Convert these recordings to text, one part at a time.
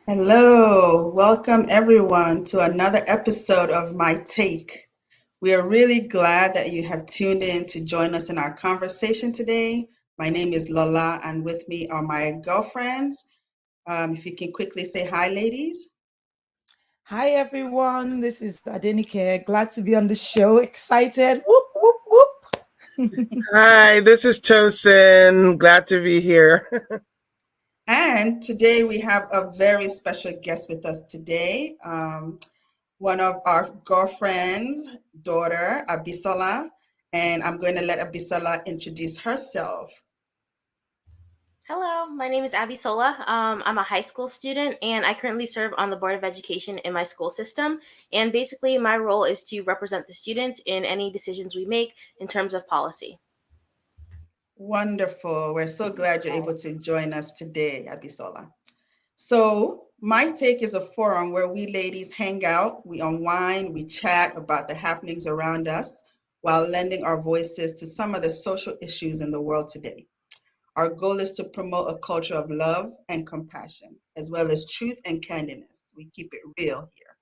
Hello, welcome everyone to another episode of My Take. We are really glad that you have tuned in to join us in our conversation today. My name is Lola, and with me are my girlfriends. If you can quickly say hi, ladies. Hi everyone, this is Adenike. Glad to be on the show. Excited. Whoop whoop whoop. Hi, this is Tosin. Glad to be here. And today we have a very special guest with us today. One of our girlfriends' daughter, Abisola, and I'm going to let Abisola introduce herself. Hello, my name is Abby Sola. I'm a high school student and I currently serve on the Board of Education in my school system. And basically, my role is to represent the students in any decisions we make in terms of policy. Wonderful. We're so glad you're able to join us today, Abisola. So, My Take is a forum where we ladies hang out, we unwind, we chat about the happenings around us while lending our voices to some of the social issues in the world today. Our goal is to promote a culture of love and compassion, as well as truth and candidness. We keep it real here.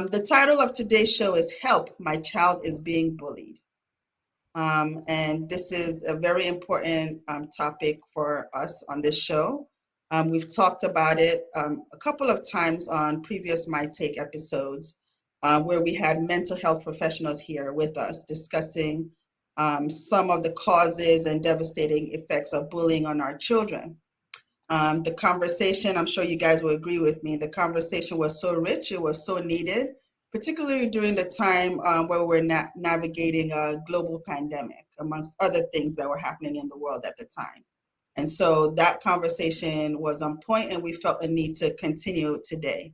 The title of today's show is Help, My Child is Being Bullied. And this is a very important topic for us on this show. We've talked about it a couple of times on previous My Take episodes, where we had mental health professionals here with us discussing some of the causes and devastating effects of bullying on our children. The conversation, I'm sure you guys will agree with me, the conversation was so rich, it was so needed, particularly during the time where we're navigating a global pandemic, amongst other things that were happening in the world at the time. And so that conversation was on point, and we felt a need to continue it today.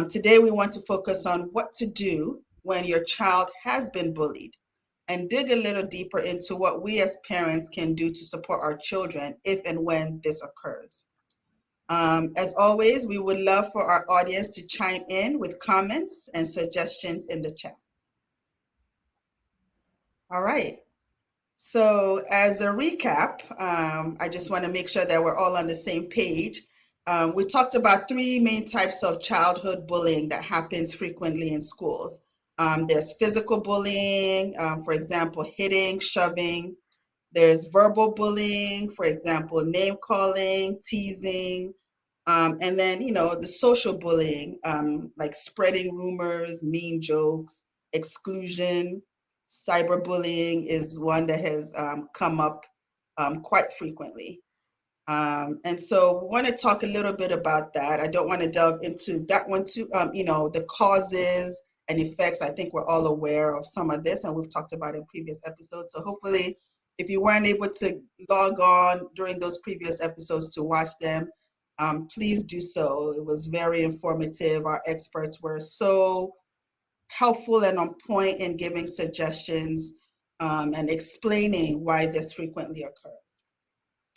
Today, we want to focus on what to do when your child has been bullied and dig a little deeper into what we as parents can do to support our children if and when this occurs. As always, we would love for our audience to chime in with comments and suggestions in the chat. All right. So, as a recap, I just want to make sure that we're all on the same page. We talked about three main types of childhood bullying that happens frequently in schools. There's physical bullying, for example, hitting, shoving. There's verbal bullying, for example, name calling, teasing, and then, the social bullying, like spreading rumors, mean jokes, exclusion. Cyberbullying is one that has come up quite frequently. And so we want to talk a little bit about that. I don't want to delve into that one too. The causes and effects. I think we're all aware of some of this, and we've talked about in previous episodes. So hopefully, if you weren't able to log on during those previous episodes to watch them, please do so. It was very informative. Our experts were so helpful and on point in giving suggestions and explaining why this frequently occurs.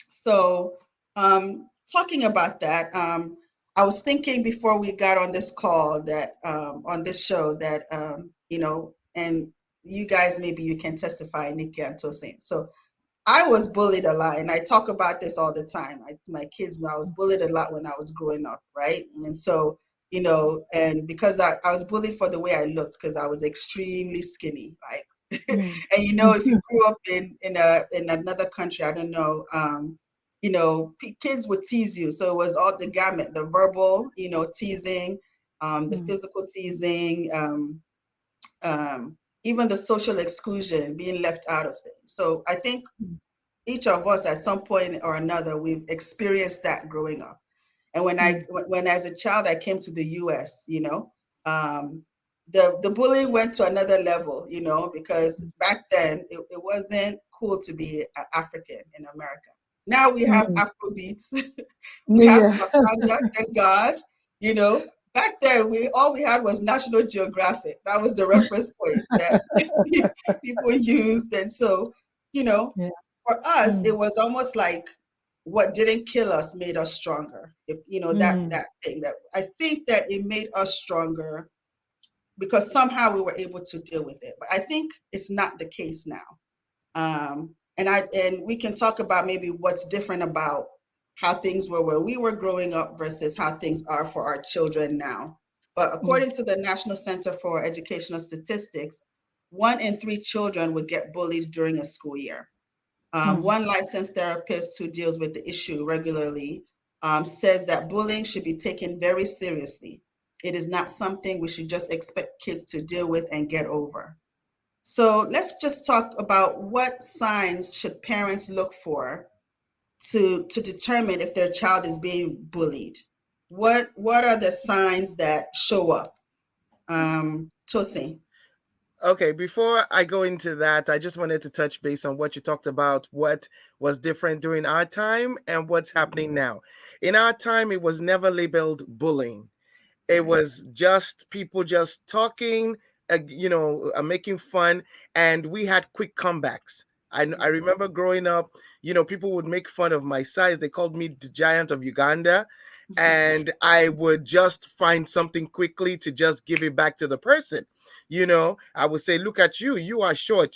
So, talking about that, I was thinking before we got on this call that on this show that and you guys, maybe you can testify, Nikki and Tosin. So I was bullied a lot, and I talk about this all the time. My kids know I was bullied a lot when I was growing up, right? And so, and because I was bullied for the way I looked, because I was extremely skinny, like, Mm. and if you grew up in another country, I don't know, kids would tease you. So it was all the gamut, the verbal, teasing, the Mm. physical teasing, even the social exclusion, being left out of things. So I think each of us at some point or another, we've experienced that growing up. And Mm. when as a child I came to the US, um, the bullying went to another level, because back then it wasn't cool to be African in America. Now we have Mm. Afrobeats, we have Yeah. Wakanda, thank God. Back then we had was National Geographic. That was the reference point that people used, and so you know Yeah. for us, it Mm. was almost like what didn't kill us made us stronger. If Mm. that thing, that I think that it made us stronger because somehow we were able to deal with it. But I think it's not the case now. And we can talk about maybe what's different about how things were when we were growing up versus how things are for our children now. But Yeah. according to the National Center for Educational Statistics, 1 in 3 children would get bullied during a school year. Mm. One licensed therapist who deals with the issue regularly says that bullying should be taken very seriously. It is not something we should just expect kids to deal with and get over. So let's just talk about what signs should parents look for to determine if their child is being bullied. What are the signs that show up? Tosin. Okay, before I go into that, I just wanted to touch base on what you talked about, what was different during our time and what's happening now. In our time, it was never labeled bullying. It Right. was just people just talking, making fun, and we had quick comebacks. I remember growing up, people would make fun of my size. They called me the giant of Uganda. And I would just find something quickly to just give it back to the person. I would say, look at you, you are short.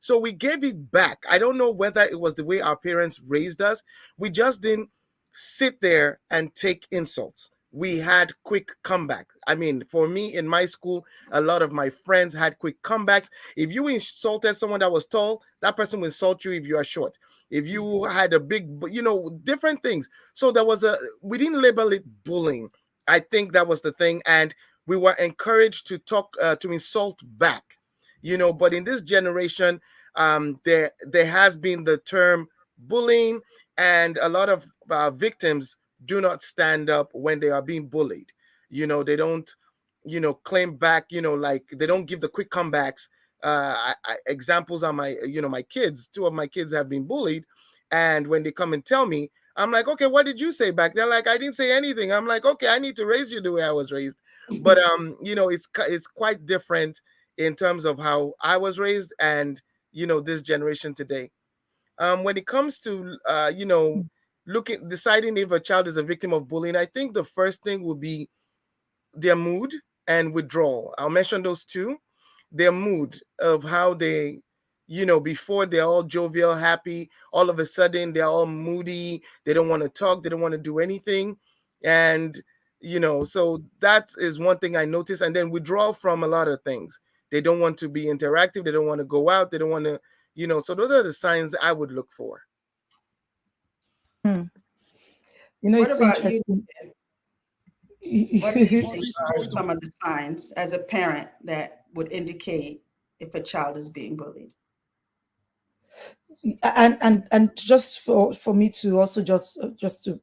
So we gave it back. I don't know whether it was the way our parents raised us. We just didn't sit there and take insults. We had quick comeback. I mean, for me in my school, a lot of my friends had quick comebacks. If you insulted someone that was tall, that person will insult you if you are short. If you had a big, different things. So we didn't label it bullying. I think that was the thing. And we were encouraged to talk, to insult back, but in this generation, there has been the term bullying, and a lot of victims do not stand up when they are being bullied. They don't, claim back, like they don't give the quick comebacks. Examples are my kids. Two of my kids have been bullied. And when they come and tell me, I'm like, okay, what did you say back? They're like, I didn't say anything. I'm like, okay, I need to raise you the way I was raised. But it's quite different in terms of how I was raised and this generation today. When it comes to deciding if a child is a victim of bullying, I think the first thing would be their mood and withdrawal. I'll mention those two. Their mood of how they, before they're all jovial, happy, all of a sudden they're all moody. They don't want to talk. They don't want to do anything. And, so that is one thing I noticed. And then withdrawal from a lot of things. They don't want to be interactive. They don't want to go out. They don't want to, so those are the signs I would look for. Hmm. What It's about you? interesting. What do you think are some of the signs as a parent that would indicate if a child is being bullied? And just for me to also just to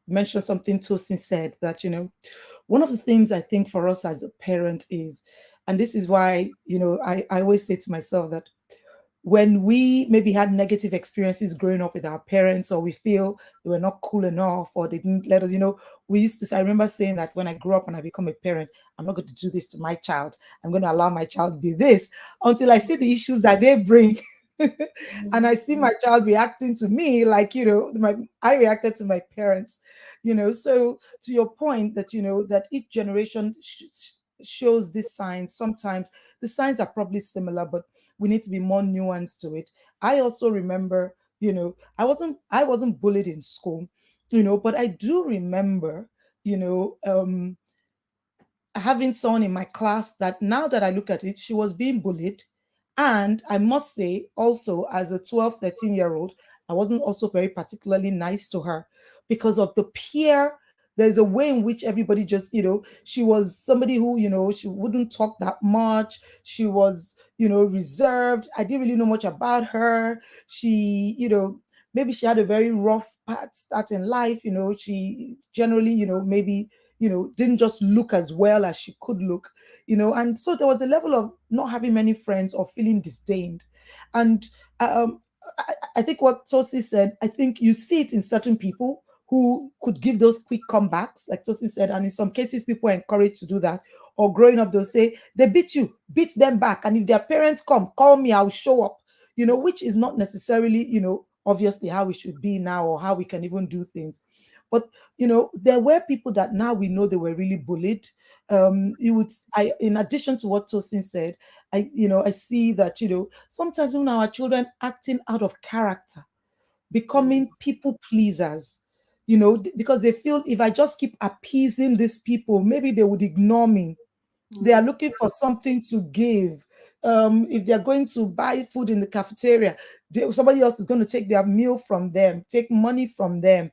mention something Tosin said, that one of the things I think for us as a parent is, and this is why I always say to myself that when we maybe had negative experiences growing up with our parents, or we feel they were not cool enough, or they didn't let us, we used to say, I remember saying that when I grew up and I become a parent, I'm not going to do this to my child. I'm going to allow my child to be this until I see the issues that they bring. And I see my child reacting to me like, I reacted to my parents, So to your point that, that each generation shows these signs, sometimes the signs are probably similar, but we need to be more nuanced to it. I also remember, I wasn't bullied in school, but I do remember, having someone in my class that, now that I look at it, she was being bullied. And I must say, also, as a 12, 13-year old, I wasn't also very particularly nice to her because of the peer. There's a way in which everybody just, she was somebody who, she wouldn't talk that much. She was, reserved. I didn't really know much about her. She, maybe she had a very rough start in life. She generally, maybe didn't just look as well as she could look, and so there was a level of not having many friends or feeling disdained. And um, I think what Tosi said, I think you see it in certain people who could give those quick comebacks, like Tosi said, and in some cases, people are encouraged to do that. Or growing up, they'll say, they beat you, beat them back. And if their parents come, call me, I'll show up, which is not necessarily, obviously how we should be now or how we can even do things. But there were people that now we know they were really bullied. You would, in addition to what Tosin said, I see that sometimes when our children acting out of character, Mm, becoming people pleasers, because they feel if I just keep appeasing these people, maybe they would ignore me. They are Mm, looking for something to give. If they're going to buy food in the cafeteria, somebody else is going to take their meal from them, take money from them.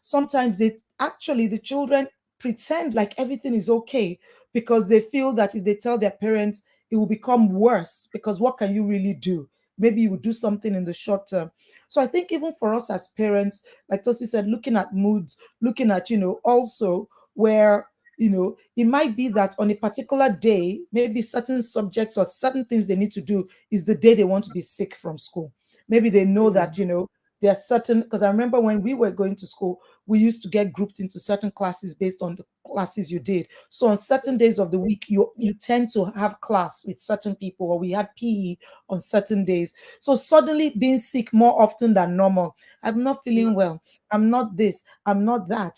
Sometimes the children pretend like everything is okay because they feel that if they tell their parents, it will become worse. Because what can you really do? Maybe you would do something in the short term. So I think even for us as parents, like Tosi said, looking at moods, looking at, also where it might be that on a particular day, maybe certain subjects or certain things they need to do is the day they want to be sick from school. Maybe they know that, mm, there are certain, because I remember when we were going to school, we used to get grouped into certain classes based on the classes you did. So on certain days of the week, you tend to have class with certain people, or we had PE on certain days. So suddenly being sick more often than normal. I'm not feeling well. I'm not this. I'm not that,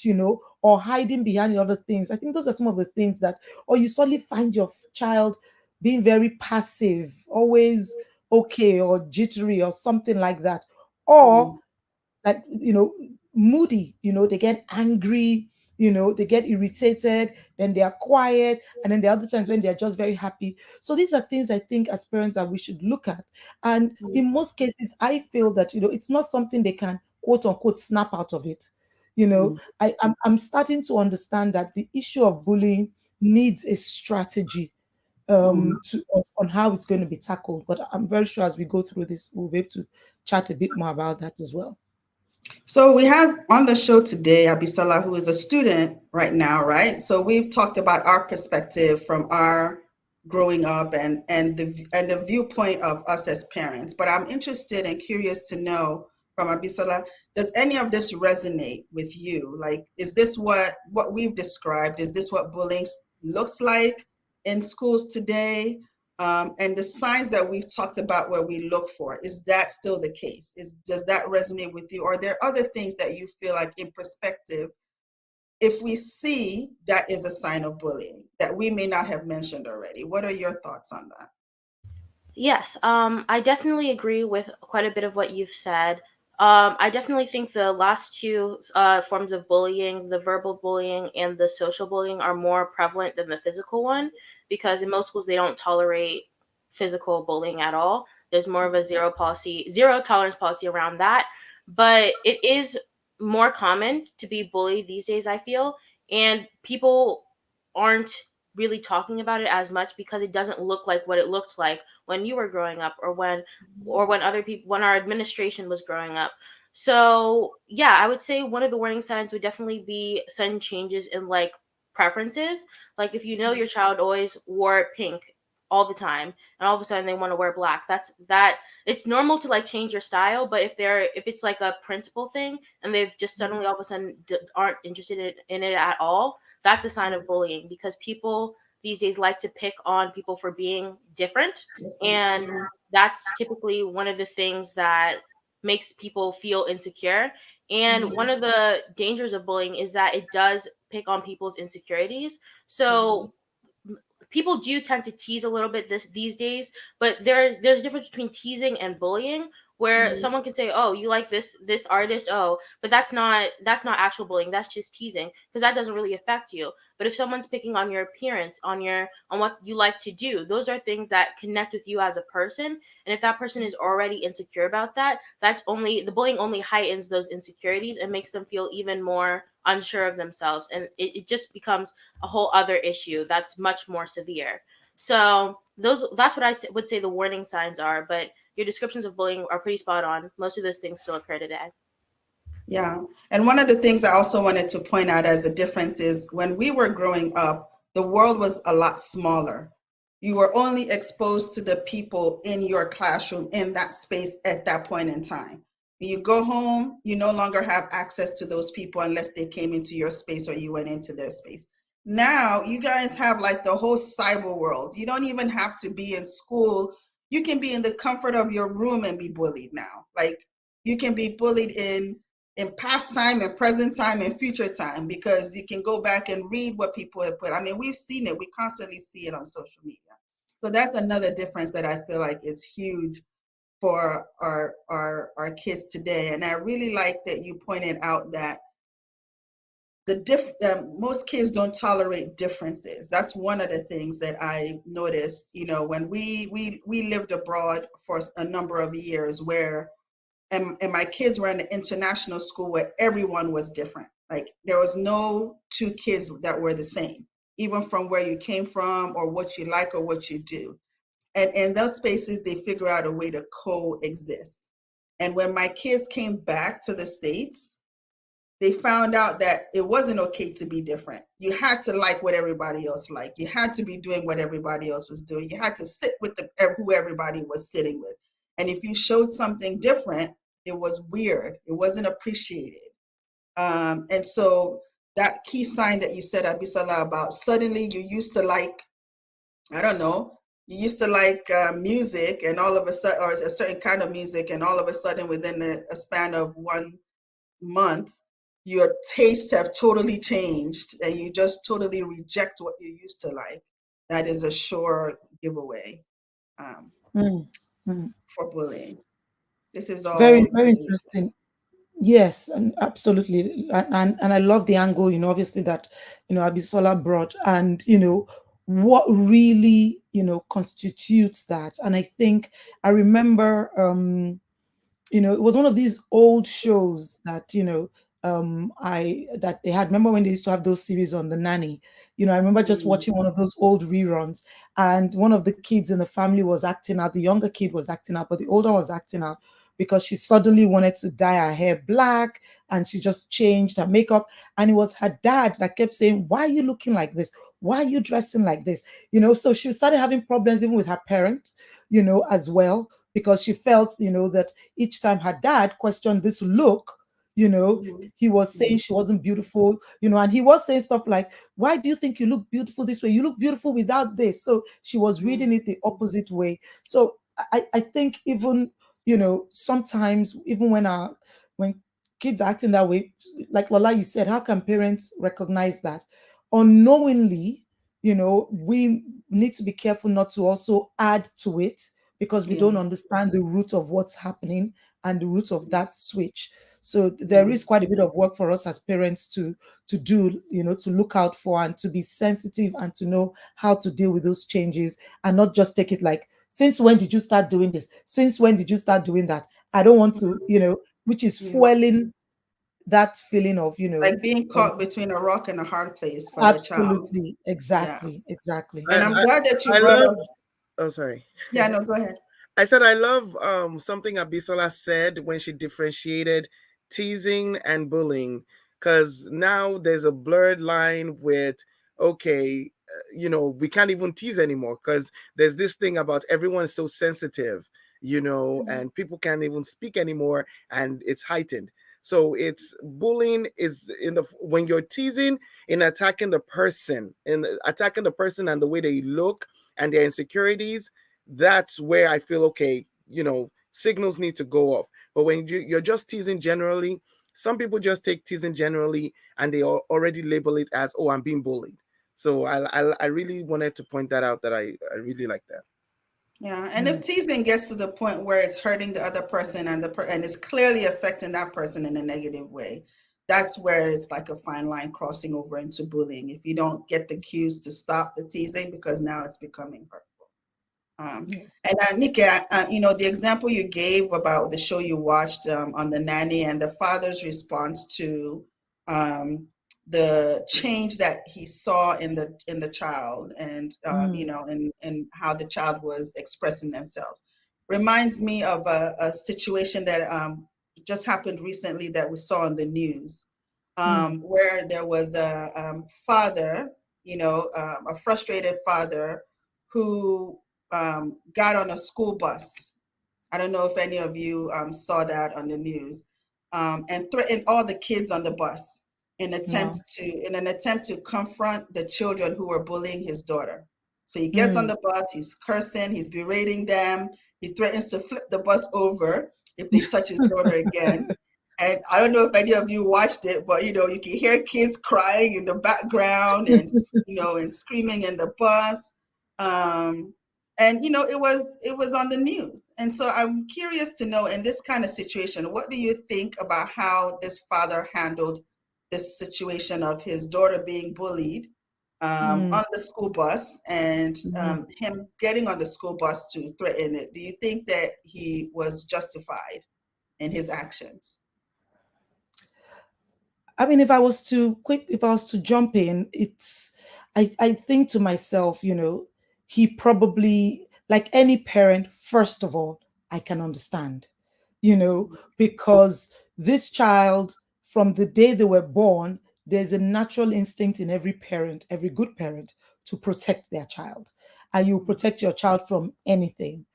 or hiding behind the other things. I think those are some of the things that, or you suddenly find your child being very passive, always okay, or jittery, or something like that. Or mm, like moody, they get angry, they get irritated, then they are quiet, and then there are other times when they're just very happy. So these are things I think as parents that we should look at. And mm, in most cases I feel that it's not something they can quote unquote snap out of it. mm, I'm starting to understand that the issue of bullying needs a strategy mm. on how it's going to be tackled. But I'm very sure as we go through this, we'll be able to chat a bit more about that as well. So we have on the show today Abisola, who is a student right now, right? So we've talked about our perspective from our growing up and the viewpoint of us as parents. But I'm interested and curious to know from Abisola, does any of this resonate with you? Like, is this what we've described? Is this what bullying looks like in schools today? And the signs that we've talked about where we look for, is that still the case? Does that resonate with you? Or are there other things that you feel like in perspective, if we see that is a sign of bullying that we may not have mentioned already? What are your thoughts on that? Yes, I definitely agree with quite a bit of what you've said. I definitely think the last two forms of bullying, the verbal bullying and the social bullying, are more prevalent than the physical one, because in most schools they don't tolerate physical bullying at all. There's more of a zero tolerance policy around that. But it is more common to be bullied these days, I feel, and people aren't really talking about it as much because it doesn't look like what it looked like when you were growing up, or when other people, when our administration was growing up. So yeah, I would say one of the warning signs would definitely be sudden changes in like preferences. Like if you know your child always wore pink all the time and all of a sudden they want to wear black, that it's normal to like change your style. But if it's like a principal thing and they've just suddenly all of a sudden aren't interested in it at all, that's a sign of bullying, because people these days like to pick on people for being different. Different. And Yeah. that's typically one of the things that makes people feel insecure. And one of the dangers of bullying is that it does pick on people's insecurities. Mhm. So people do tend to tease a little bit these days, but there's a difference between teasing and bullying, where Mhm. someone can say, oh, you like this artist, oh, but that's not actual bullying, that's just teasing, because that doesn't really affect you. But if someone's picking on your appearance, on what you like to do, those are things that connect with you as a person. And if that person is already insecure about that, the bullying only heightens those insecurities and makes them feel even more unsure of themselves, and it just becomes a whole other issue that's much more severe. So that's what would say the warning signs are. But your descriptions of bullying are pretty spot on. Most of those things still occur today. Yeah. And one of the things I also wanted to point out as a difference is when we were growing up, the world was a lot smaller. You were only exposed to the people in your classroom in that space at that point in time. When you go home, you no longer have access to those people unless they came into your space or you went into their space. Now, you guys have like the whole cyber world. You don't even have to be in school. You can be in the comfort of your room and be bullied now. Like you can be bullied in past time and present time and future time because you can go back and read what people have put. I mean, we've seen it. We constantly see it on social media. So that's another difference that I feel like is huge for our kids today. And I really like that you pointed out that most kids don't tolerate differences. That's one of the things that I noticed, when we lived abroad for a number of years, where and my kids were in an international school where everyone was different. Like there was no two kids that were the same, even from where you came from or what you like or what you do. And in those spaces, they figure out a way to coexist. And when my kids came back to the States, they found out that it wasn't okay to be different. You had to like what everybody else liked. You had to be doing what everybody else was doing. You had to sit with who everybody was sitting with. And if you showed something different, it was weird. It wasn't appreciated. And so that key sign that you said, Abisala, about suddenly you used to like, I don't know, you used to like music, and all of a sudden, or a certain kind of music, and all of a sudden within a span of 1 month, your tastes have totally changed and you just totally reject what you used to like. That is a sure giveaway um, Mm, mm. for bullying. This is Very, all very really, interesting. Yes, and absolutely, and I love the angle, obviously that Abisola brought, and what really constitutes that. And I think I remember, it was one of these old shows that I that they had. Remember when they used to have those series on the nanny? I remember just mm, watching one of those old reruns, and one of the kids in the family was acting out. The younger kid was acting out, but the older was acting out because she suddenly wanted to dye her hair black, and she just changed her makeup. And it was her dad that kept saying, "Why are you looking like this? Why are you dressing like this?" So she started having problems even with her parent, as well, because she felt, that each time her dad questioned this look, mhm, he was saying mhm, she wasn't beautiful, and he was saying stuff like, "Why do you think you look beautiful this way? You look beautiful without this." So she was reading mhm, it the opposite way. So I think even, sometimes even when kids are acting that way, like Lola, you said, how can parents recognize that? Unknowingly, we need to be careful not to also add to it because we yeah, don't understand the root of what's happening and the root of mhm, that switch. So there yeah, is quite a bit of work for us as parents to do, to look out for and to be sensitive and to know how to deal with those changes and not just take it like, since when did you start doing this? Since when did you start doing that? I don't want to, mhm, which is yeah. fueling that feeling of, Like being um, caught between a rock and a hard place for the child. absolutely, Yeah. exactly, exactly. And I, I'm I, glad that you I brought love, up, oh, sorry. yeah, no, go ahead. I said I love something Abisola said when she differentiated teasing and bullying, because now there's a blurred line with, okay, we can't even tease anymore because there's this thing about everyone is so sensitive, Mhm, and people can't even speak anymore, and it's heightened. So it's bullying is in the when you're teasing, in attacking the person and the way they look and their insecurities. That's where I feel, okay, signals need to go off. But when you're just teasing generally, some people just take teasing generally and they already label it as, oh, I'm being bullied. So I really wanted to point that out, that I really like that. yeah. And if Mm, teasing gets to the point where it's hurting the other person and and it's clearly affecting that person in a negative way, that's where it's like a fine line crossing over into bullying. If you don't get the cues to stop the teasing, because now it's becoming hurtful. yes. And Nika, the example you gave about the show you watched on the nanny and the father's response to um, the change that he saw in the child, and Mm, and how the child was expressing themselves, reminds me of a situation that just happened recently that we saw on the news, mm, where there was a father, a frustrated father who got on a school bus. I don't know if any of you saw that on the news, and threatened all the kids on the bus wow. in an attempt to confront the children who were bullying his daughter. So he gets on Mm. the bus, he's cursing, he's berating them, he threatens to flip the bus over if they touch his daughter again. And I don't know if any of you watched it, but you can hear kids crying in the background and and screaming in the bus. Um, And it was on the news. And so I'm curious to know, in this kind of situation, what do you think about how this father handled this situation of his daughter being bullied Mm, on the school bus, and mhm. him getting on the school bus to threaten it? Do you think that he was justified in his actions? I mean, if I was to jump in, I think to myself, he probably, like any parent, first of all, I can understand, because this child, from the day they were born, there's a natural instinct in every parent, every good parent, to protect their child. And you Mm, protect your child from anything,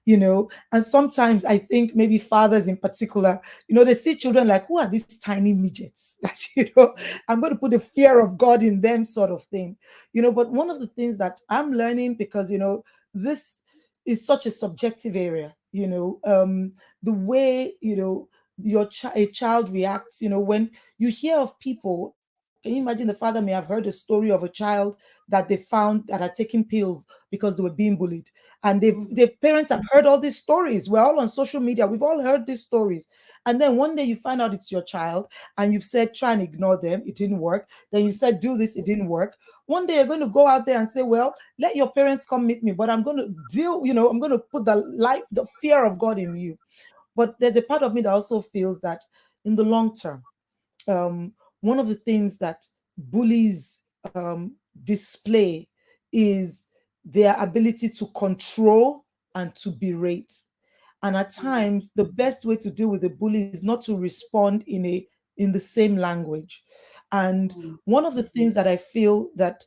And sometimes I think maybe fathers in particular, they see children like, who are these tiny midgets that, mm, I'm going to put the fear of God in them, sort of thing. But one of the things that I'm learning, because, this is such a subjective area, the way, a child reacts, when you hear of people. Can you imagine the father may have heard a story of a child that they found that had taken pills because they were being bullied, and mm, the parents have heard all these stories. We're all on social media, we've all heard these stories, and then one day you find out it's your child, and you've said try and ignore them, it didn't work. Then you said do this, it didn't work. One day you're going to go out there and say, well, let your parents come meet me, but I'm going to I'm going to put the fear of God in you. But there's a part of me that also feels that in the long term, um, one of the things that bullies display is their ability to control and to berate. And at mm, times, the best way to deal with a bully is not to respond in the same language. And mm, one of the things that I feel that,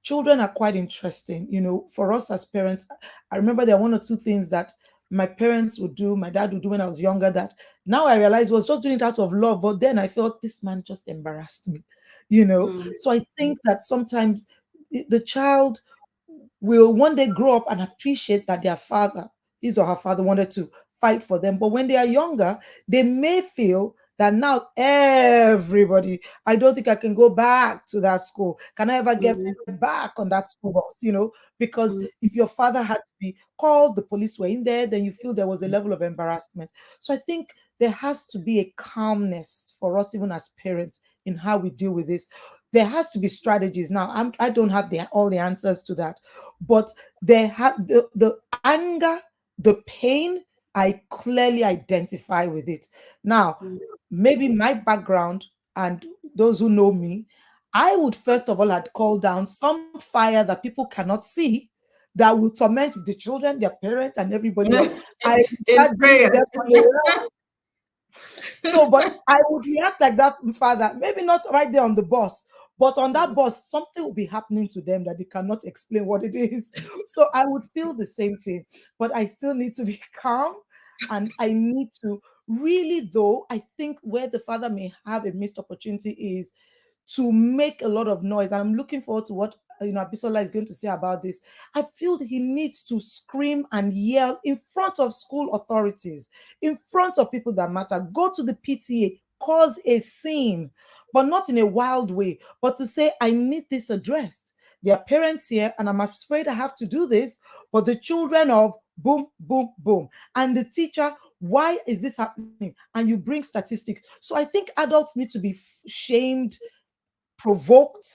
children are quite interesting. For us as parents, I remember there are one or two things that my parents would do, my dad would do when I was younger, that now I realize was just doing it out of love. But then I felt this man just embarrassed me. mm, So I think that sometimes the child will one day grow up and appreciate that their father, his or her father, wanted to fight for them. But when they are younger, they may feel that now everybody, I don't think I can go back to that school. Can I ever get mm, back on that school bus? Because mm, if your father had to be called, the police were in there, then you feel there was a level of embarrassment. So I think there has to be a calmness for us, even as parents, in how we deal with this. There has to be strategies. Now, I don't have all the answers to that, but the anger, the pain, I clearly identify with it. Now, mm. maybe my background and those who know me, I would first of all had called down some fire that people cannot see, that will torment the children, their parents, and everybody else. I in, would in start dealing with prayer. them on a so, but I would react like that, father. Maybe not right there on the bus, but on that Mm, bus, something will be happening to them that they cannot explain what it is. So I would feel the same thing, but I still need to be calm, and I need to really, though, I think where the father may have a missed opportunity is to make a lot of noise. And I'm looking forward to what Abisola is going to say about this. I feel that he needs to scream and yell in front of school authorities, in front of people that matter. Go to the PTA, cause a scene, but not in a wild way, but to say, I need this addressed. There are parents here, and I'm afraid I have to do this, but the children of boom, boom, boom. And the teacher, why is this happening? And you bring statistics. So I think adults need to be shamed, provoked,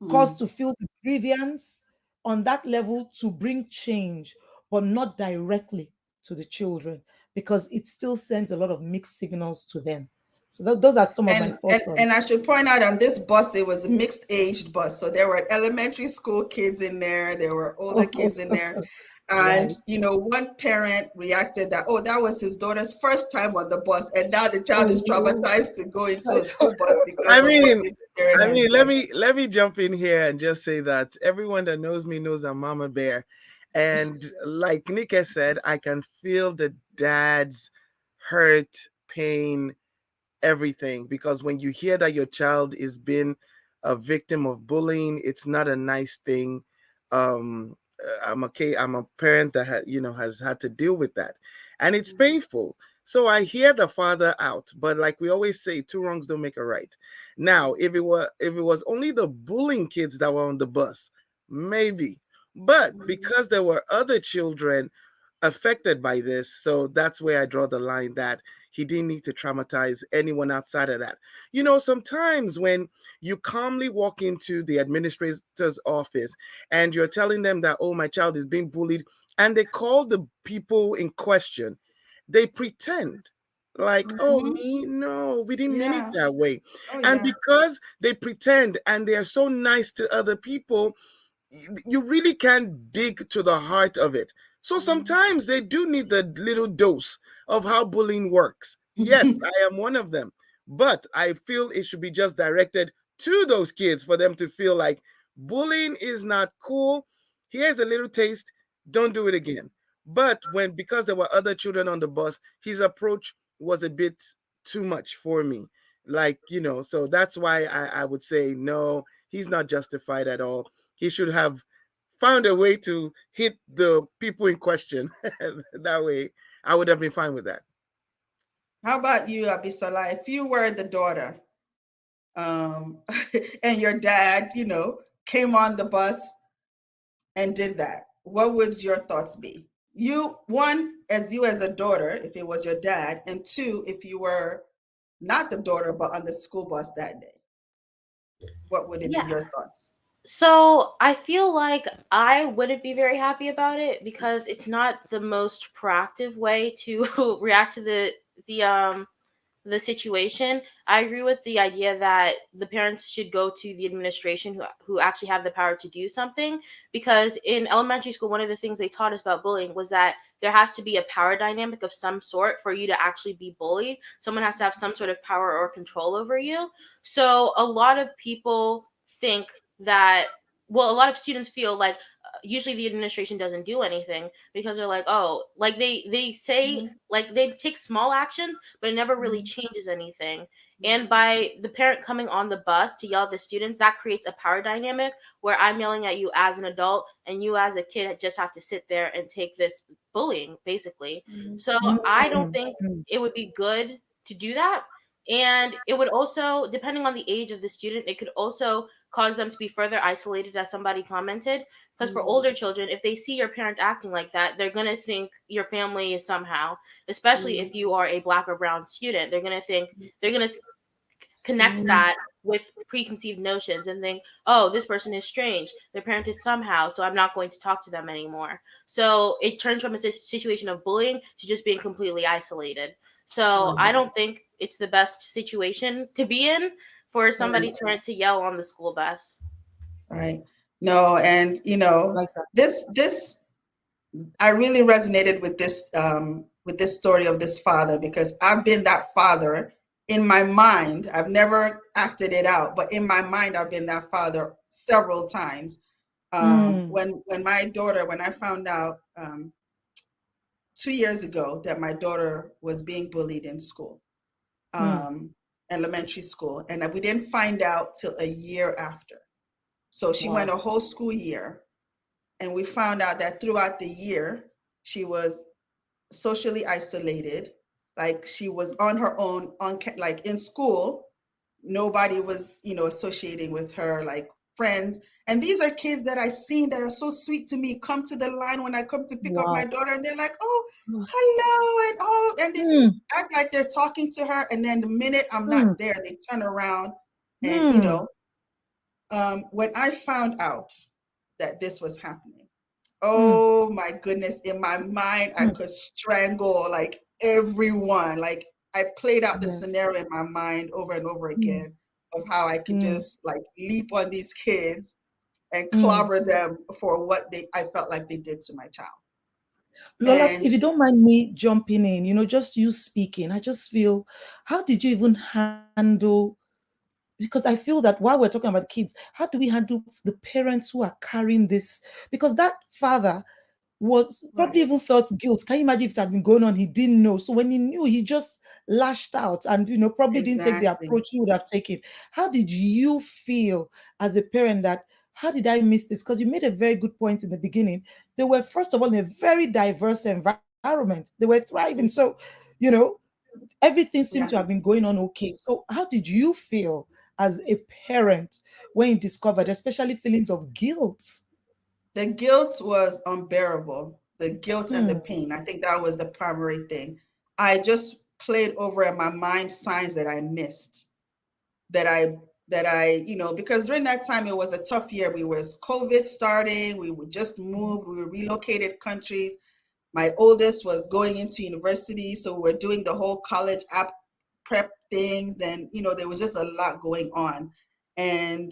mm. caused to feel the grievance on that level to bring change, but not directly to the children, because it still sends a lot of mixed signals to them. So those are some of my And, and thoughts on. and I should point out, on this bus, it was a mixed aged bus. So there were elementary school kids in there were older kids in there. And Right. one parent reacted that, oh, that was his daughter's first time on the bus, and now the child is Oh, traumatized to go into a no. school bus I because of what mean, this parent I has mean, let done. me let me jump in here and just say that everyone that knows me knows I'm Mama Bear, and like Nika said, I can feel the dad's hurt, pain, everything, because when you hear that your child is being a victim of bullying, it's not a nice thing. I'm a parent that has had to deal with that, and it's painful. So I hear the father out, but like we always say, two wrongs don't make a right. Now, if it was only the bullying kids that were on the bus, maybe. But Mhm. because there were other children affected by this, so that's where I draw the line that he didn't need to traumatize anyone outside of that. Sometimes when you calmly walk into the administrator's office and you're telling them that, oh, my child is being bullied, and they call the people in question, they pretend like, oh, Mhm. me, no, we didn't mean it Yeah. that way. Oh And yeah. because they pretend and they are so nice to other people, you really can't dig to the heart of it. So Mhm. sometimes they do need the little dose of how bullying works. Yes, I am one of them. But I feel it should be just directed to those kids for them to feel like bullying is not cool. Here's a little taste. Don't do it again. But because there were other children on the bus, his approach was a bit too much for me. So that's why I would say no, he's not justified at all. He should have found a way to hit the people in question. That way, I would have been fine with that. How about you, Abisola? If you were the daughter, um, and your dad, came on the bus and did that, what would your thoughts be? You as a daughter, if it was your dad, and two, if you were not the daughter but on the school bus that day, what would it be Yeah. your thoughts? So I feel like I wouldn't be very happy about it because it's not the most proactive way to react to the situation. I agree with the idea that the parents should go to the administration who actually have the power to do something, because in elementary school one of the things they taught us about bullying was that there has to be a power dynamic of some sort for you to actually be bullied. Someone has to have some sort of power or control over you. So a lot of people think that, well, a lot of students feel like usually the administration doesn't do anything because they're like, oh, like they say, Mhm. like they take small actions but it never really Mhm. changes anything. And Mhm. by the parent coming on the bus to yell at the students, that creates a power dynamic where I'm yelling at you as an adult and you as a kid just have to sit there and take this bullying basically. Mhm. So I don't Mm, think mm, it would be good to do that. And it would also, depending on the age of the student, it could also cause them to be further isolated, as somebody commented. Because for Mhm. older children, if they see your parent acting like that, they're going to think your family is somehow, especially if Mhm. you are a black or brown student, they're going to think, they're going to connect Mhm. that with preconceived notions and think, oh, this person is strange, their parent is somehow, so I'm not going to talk to them anymore. So it turns from a situation of bullying to just being completely isolated. So I Mhm. don't think it's the best situation to be in for Right. somebody's parent to yell on the school bus. Right. No, and like that. this I really resonated with this story of this father because I've been that father in my mind. I've never acted it out, but in my mind I've been that father several times. Mm, When I found out 2 years ago that my daughter was being bullied in school, mm, um, elementary school, and we didn't find out till a year after. So she went wow. a whole school year, and we found out that throughout the year she was socially isolated. Like she was on her own, like in school, nobody was, associating with her, like friends. And these are kids that I seen that are so sweet to me. Come to the line when I come to pick up my Wow. daughter, and they're like, "Oh, Mm, hello," and they mm, act like they're talking to her. And then the minute I'm not mm, there, they turn around, and mm, when I found out that this was happening, mm, oh my goodness, in my mind, I mm. could strangle like everyone. Like I played out the Yes. scenario in my mind over and over Mm, again of how I could mm, just like leap on these kids and mm. clobber them for what I felt like they did to my child. Lola, And if you don't mind me jumping in, just you speaking, I just feel, how did you even handle? Because I feel that while we're talking about kids, how do we handle the parents who are carrying this? Because that father was probably right, even felt guilt. Can you imagine if it had been going on? He didn't know. So when he knew, he just lashed out and probably didn't take the exactly. approach he would have taken. How did you feel as a parent that how did I miss this? Because you made a very good point in the beginning. They were first of all in a very diverse environment. They were thriving. So, Mm, you know, everything seemed to yeah. have been going on okay. So how did you feel as a parent when you discovered, especially feelings of guilt? The guilt was unbearable. The guilt and the Hmm. pain. I think that was the primary thing. I just played over in my mind signs that I missed. That I because during that time it was a tough year. We was COVID starting. We were just moved. We were relocated countries. My oldest was going into university, so we were doing the whole college app prep things, and there was just a lot going on. And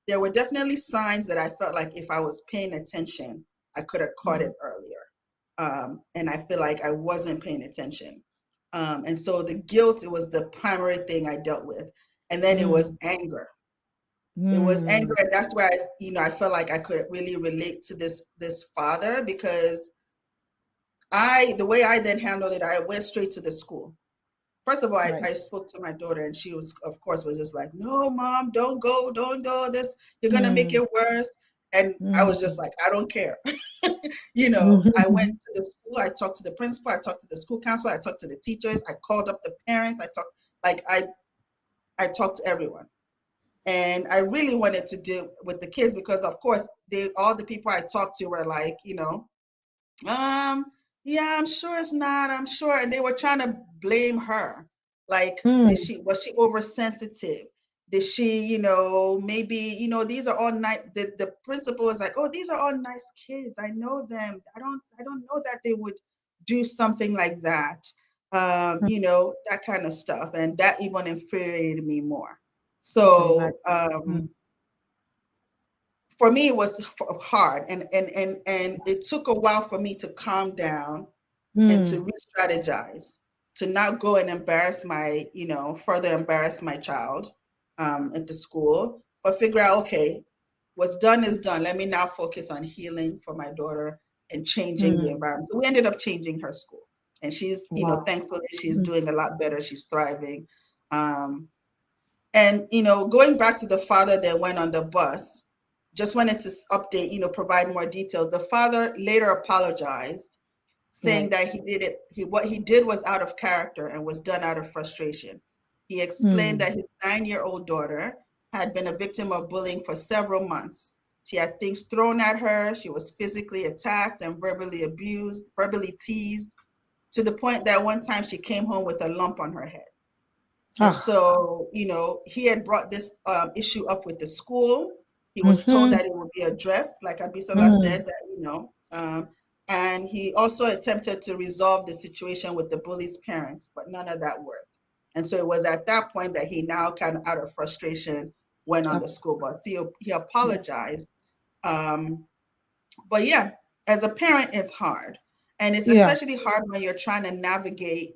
there were definitely signs that I felt like if I was paying attention, I could have caught it earlier. And I feel like I wasn't paying attention. And so the guilt, it was the primary thing I dealt with. And then it was Hmm. anger. It was anger, Hmm. and that's where I felt like I could really relate to this father, because the way I then handled it, I went straight to the school. First of all, I Right. spoke to my daughter, and she was, of course, was just like, "No, mom, don't go, don't do this. You're gonna make Hmm. it worse." And I was just Hmm. like, "I don't care." I went Hmm. to the school. I talked to the principal. I talked to the school counselor. I talked to the teachers. I called up the parents. Like I talked to everyone, and I really wanted to deal with the kids because, of course, all the people I talked to were like, um, yeah, I'm sure it's not. I'm sure. And they were trying to blame her. Like, Hmm. was she oversensitive? Did she, maybe, these are all nice. The principal is like, oh, these are all nice kids. I know them. I don't know that they would do something like that. That kind of stuff. And that even infuriated me more. I can imagine. So, Hmm. for me it was hard, and it took a while for me to calm down and to Hmm. re-strategize, to not go and further embarrass my child at the school, but figure out, okay, what's done is done. Let me now focus on healing for my daughter and changing the Hmm. environment. So we ended up changing her school, and she's, Wow. thankfully she's Hmm. doing a lot better. She's thriving. And going back to the father that went on the bus, just wanted to update, provide more details. The father later apologized, saying Right. that what he did was out of character and was done out of frustration. He explained Hmm. that his 9-year-old daughter had been a victim of bullying for several months. She had things thrown at her. She was physically attacked and verbally abused, verbally teased, to the point that one time she came home with a lump on her head. And Ah. so, he had brought this issue up with the school. He was told Hmm. that it would be addressed, like Abisola Hmm. said, that, and he also attempted to resolve the situation with the bully's parents, but none of that worked. And so it was at that point that he now kind of out of frustration went on the school Absolutely. bus. He Yeah. apologized. Um, but yeah, as a parent, it's hard. And it's Yeah. especially hard when you're trying to navigate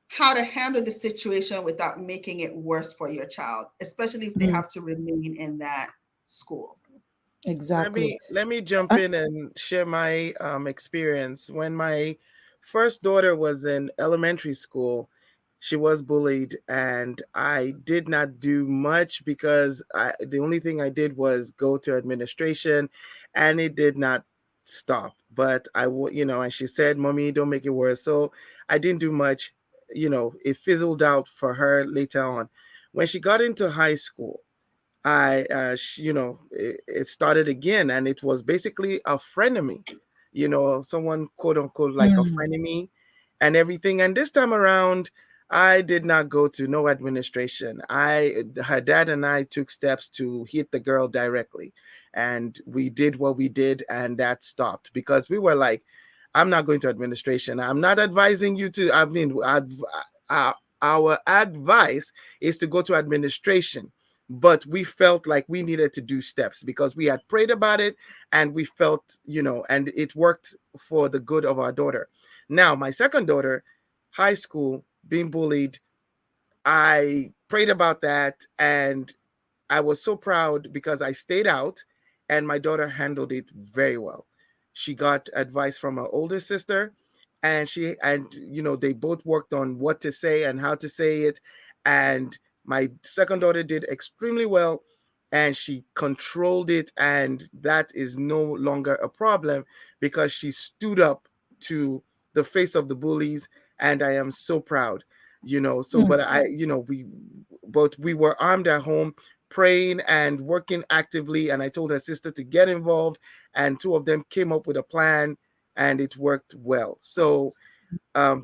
how to handle the situation without making it worse for your child, especially if they Hmm. have to remain in that school. Let Exactly. me let me jump Uh, in and share my experience. When my first daughter was in elementary school, she was bullied, and I did not do much because the only thing I did was go to administration, and it did not stop. But and she said, "Mommy, don't make it worse." So I didn't do much. It fizzled out for her later on. When she got into high school, it started again, and it was basically a frenemy, someone quote unquote like a hmm. frenemy and everything. And this time around, I did not go to no administration. Her dad and I took steps to hit the girl directly, and we did what we did, and that stopped because we were like, I'm not going to administration. I'm not advising you to. I mean, uh, our advice is to go to administration, but we felt like we needed to do steps because we had prayed about it, and we felt, and it worked for the good of our daughter. Now, my second daughter, high school, being bullied, I prayed about that, and I was so proud because I stayed out, and my daughter handled it very well. She got advice from her older sister, and they both worked on what to say and how to say it. And my second daughter did extremely well, and she controlled it, and that is no longer a problem because she stood up to the face of the bullies, and I am so proud. So, Hmm. but we were armed at home, praying and working actively. And I told her sister to get involved, and two of them came up with a plan, and it worked well. So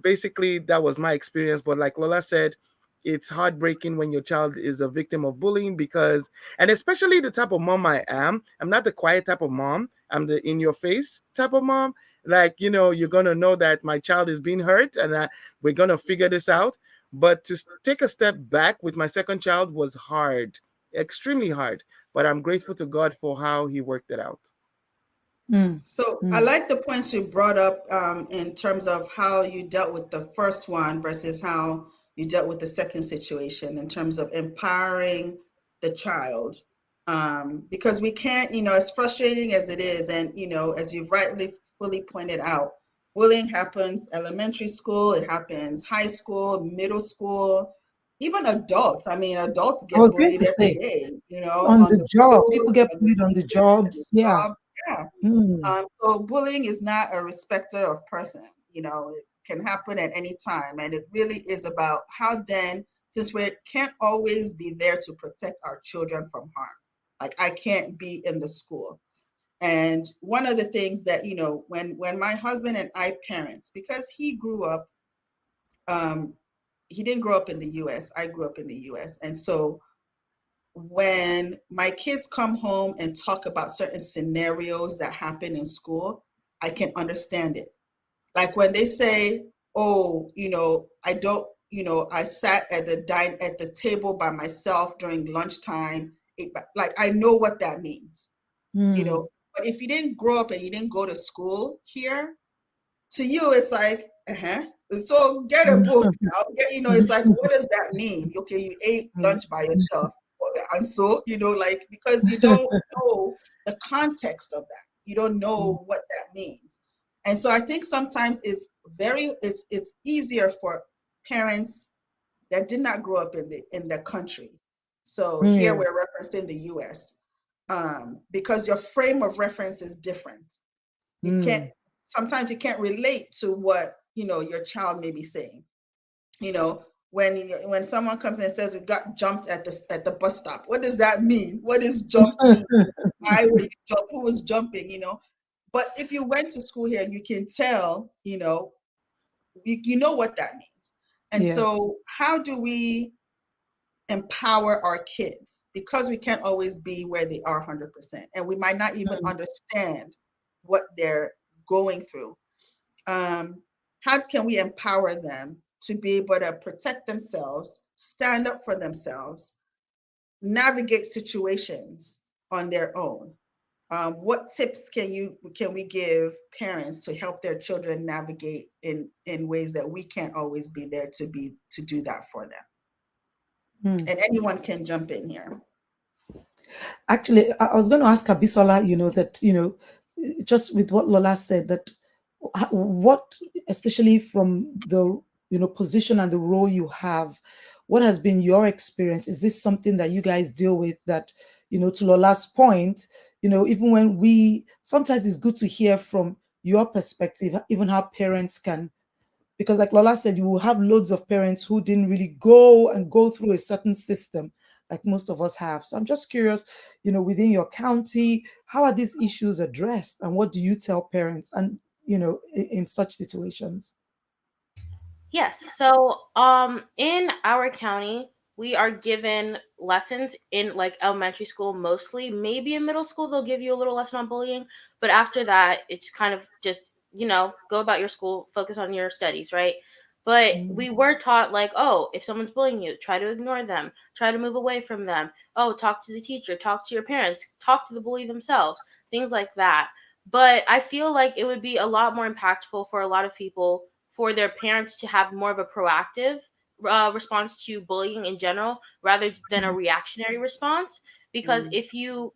basically, that was my experience. But like Lola said, it's heartbreaking when your child is a victim of bullying, because, and especially the type of mom I am, I'm not the quiet type of mom. I'm the in your face type of mom. Like, you're going to know that my child is being hurt, and we're going to figure this out. But to take a step back with my second child was hard, extremely hard. But I'm grateful to God for how He worked it out. Mm, So I mm, like the points you brought up in terms of how you dealt with the first one versus how you dealt with the second situation in terms of empowering the child. Because we can't, as frustrating as it is, and, as you've rightly fully pointed out, bullying happens elementary school, it happens high school, middle school, even adults. I mean, adults I get was going bullied to every say, day, on on the the job, road, people get on the bullied on the street, at the jobs. Yeah. job. Yeah. Mm, So bullying is not a respecter of person. It can happen at any time, and it really is about how then, since we can't always be there to protect our children from harm. Like I can't be in the school. And one of the things that when my husband and I parent, because he grew up, um, he didn't grow up in the U.S. I grew up in the U.S. And so when my kids come home and talk about certain scenarios that happen in school, I can understand it. Like when they say, "Oh, I don't, I sat at the table by myself during lunchtime." Like I know what that means, you mm. know. But if you didn't grow up and you didn't go to school here, to you it's like, uh-huh, so get a book now, it's like, what does that mean? Okay, you ate lunch by yourself. And so, like, because you don't know the context of that, you don't know what that means. And so I think sometimes it's easier for parents that did not grow up in the country. So here Mm, we're referencing the US, because your frame of reference is different. You can't, mm. sometimes you can't relate to what your child may be saying. you know when someone comes and says we got jumped at the bus stop, what does that mean? What is jumped mean? Why were you jump? Who was jumping? But if you went to school here, you can tell, you know what that means. And Yes. so how do we empower our kids, because we can't always be where they are 100%, and we might not even Mm, understand what they're going through. How can we empower them to be able to protect themselves, stand up for themselves, navigate situations on their own? What tips can we give parents to help their children navigate in ways that we can't always be there to do that for them? mm. And anyone can jump in here. Actually, I was going to ask Abisola, that, just with what Lola said, that what, especially from the, position and the role you have, what has been your experience? Is this something that you guys deal with that, to Lola's point, even when sometimes it's good to hear from your perspective, even how parents can, because like Lola said, you will have loads of parents who didn't really go through a certain system like most of us have. So I'm just curious, within your county, how are these issues addressed, and what do you tell parents and in such situations? Yes. So, in our county, we are given lessons in like elementary school mostly. Maybe in middle school they'll give you a little lesson on bullying, but after that, it's kind of just, go about your school, focus on your studies, right? But Mm, we were taught like, oh, if someone's bullying you, try to ignore them, try to move away from them. Oh, talk to the teacher, talk to your parents, talk to the bully themselves, things like that. But I feel like it would be a lot more impactful for a lot of people for their parents to have more of a proactive response to bullying in general rather than a reactionary response. Because Mm. if you,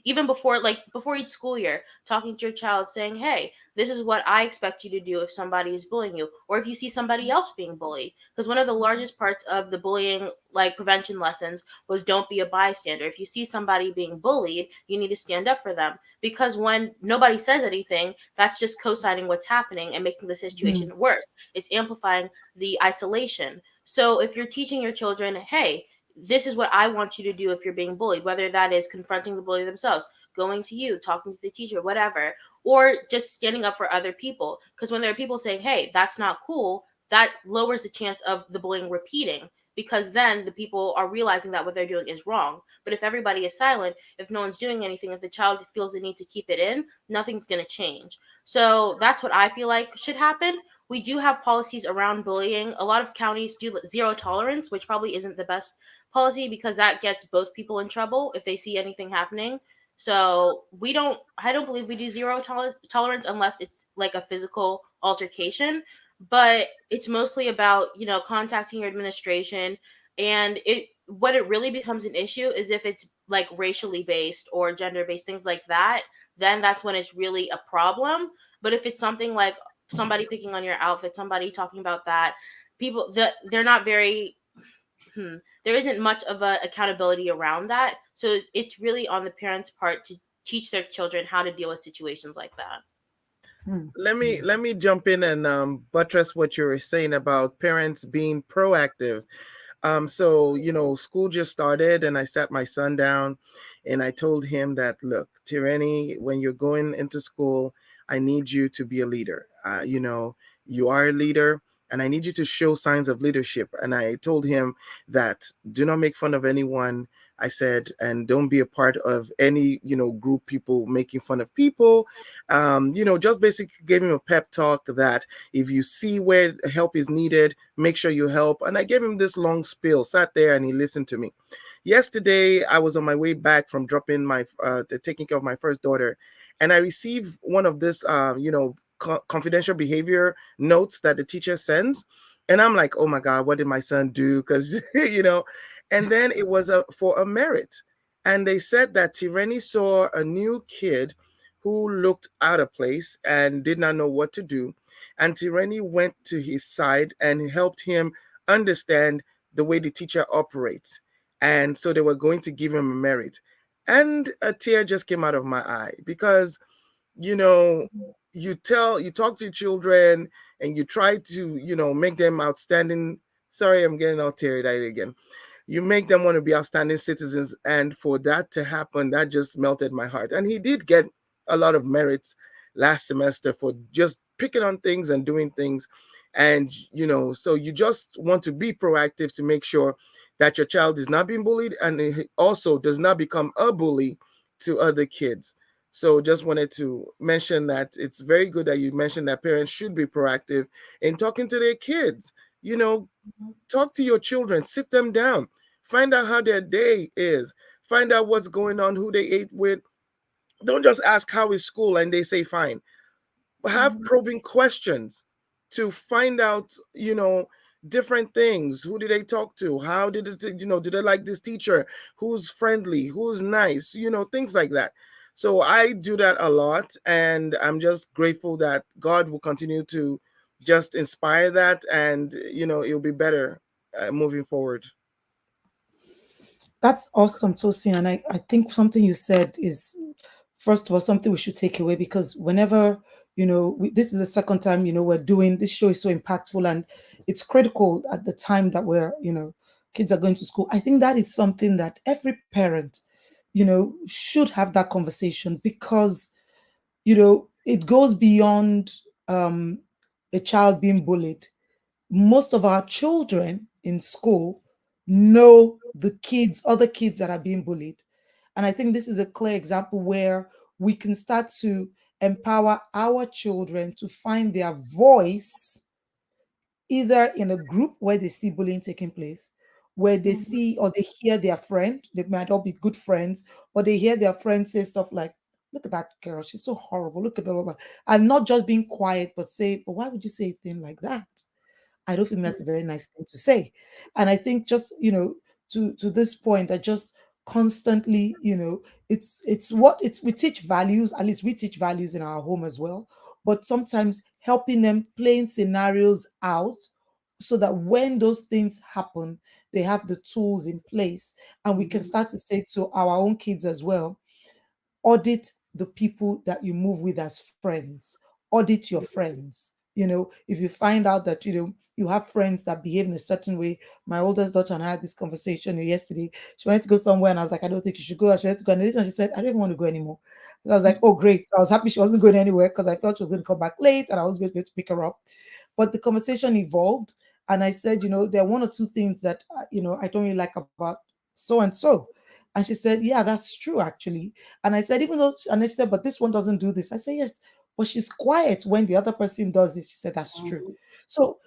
even before, like before each school year, talking to your child saying, hey, this is what I expect you to do if somebody is bullying you, or if you see somebody else being bullied. Because one of the largest parts of the bullying, like prevention lessons, was don't be a bystander. If you see somebody being bullied, you need to stand up for them. Because when nobody says anything, that's just co-signing what's happening and making the mm, situation worse. It's amplifying the isolation. So if you're teaching your children, hey, this is what I want you to do if you're being bullied, whether that is confronting the bully themselves, going to you, talking to the teacher, whatever, or just standing up for other people. Because when there are people saying, hey, that's not cool, that lowers the chance of the bullying repeating, because then the people are realizing that what they're doing is wrong. But if everybody is silent, if no one's doing anything, if the child feels the need to keep it in, nothing's going to change. So that's what I feel like should happen. We do have policies around bullying. A lot of counties do zero tolerance, which probably isn't the best policy because that gets both people in trouble if they see anything happening. So I don't believe we do zero tolerance unless it's like a physical altercation. But it's mostly about, contacting your administration. And what it really becomes an issue is if it's like racially based or gender based, things like that, then that's when it's really a problem. But if it's something like somebody picking on your outfit, somebody talking about that, people that they're not very there isn't much of a accountability around that. So it's really on the parents' part to teach their children how to deal with situations like that. Hmm. Let me jump in and buttress what you were saying about parents being proactive. So school just started, and I sat my son down, and I told him that, look, Tyranny, when you're going into school, I need you to be a leader. You are a leader, and I need you to show signs of leadership. And I told him that do not make fun of anyone. I said, and don't be a part of any, group people making fun of people. Just basically gave him a pep talk that if you see where help is needed, make sure you help. And I gave him this long spiel, sat there, and he listened to me. Yesterday, I was on my way back from dropping taking care of my first daughter, and I received one of this, confidential behavior notes that the teacher sends. And I'm like, oh my God, what did my son do? Because, and then it was for a merit. And they said that Tireni saw a new kid who looked out of place and did not know what to do. And Tireni went to his side and helped him understand the way the teacher operates. And so they were going to give him a merit. And a tear just came out of my eye because, you know, you talk to children and you try to, make them outstanding. Sorry, I'm getting all teary eyed again. You make them want to be outstanding citizens, and for that to happen, that just melted my heart. And he did get a lot of merits last semester for just picking on things and doing things. And so you just want to be proactive to make sure that your child is not being bullied, and it also does not become a bully to other kids. So just wanted to mention that it's very good that you mentioned that parents should be proactive in talking to their kids. you know Talk to your children, sit them down, find out how their day is, find out what's going on, who they ate with. Don't just ask how is school and they say fine. Have Mhm. probing questions to find out, different things. Who did they talk to? How did it, do they like this teacher? Who's friendly? Who's nice? Things like that. So I do that a lot, and I'm just grateful that God will continue to just inspire that, and it'll be better moving forward. That's awesome, Tosi. And I think something you said is, first of all, something we should take away because whenever, this is the second time, we're doing this show is so impactful and it's critical at the time that kids are going to school. I think that is something that every parent, should have that conversation because, it goes beyond um, a child being bullied. Most of our children in school know the kids, other kids that are being bullied. And I think this is a clear example where we can start to empower our children to find their voice either in a group where they see bullying taking place, where they Mhm. see or they hear their friend, they might all be good friends, but they hear their friend say stuff like, look at that girl, she's so horrible, look at blah, blah, blah. And not just being quiet, but say, but why would you say a thing like that? I don't think that's a very nice thing to say. And I think just, to this point, that just constantly, it's what it's we teach values, at least we teach values in our home as well. But sometimes helping them playing scenarios out so that when those things happen, they have the tools in place. And we can Mhm. start to say to our own kids as well, audit the people that you move with as friends, audit your friends. if you find out that, you have friends that behave in a certain way. My oldest daughter and I had this conversation yesterday. She wanted to go somewhere, and I was like, I don't think you should go. She wanted to go, and later she said, I don't even want to go anymore. And I was like, oh, great. So I was happy she wasn't going anywhere because I felt she was going to come back late and I was going to be able to pick her up. But the conversation evolved, and I said, there are one or two things that, I don't really like about so and so. And she said, yeah, that's true, actually. And I said, even though, and she said, but this one doesn't do this. I said, yes, but she's quiet when the other person does it. She said, that's true. Mhm. So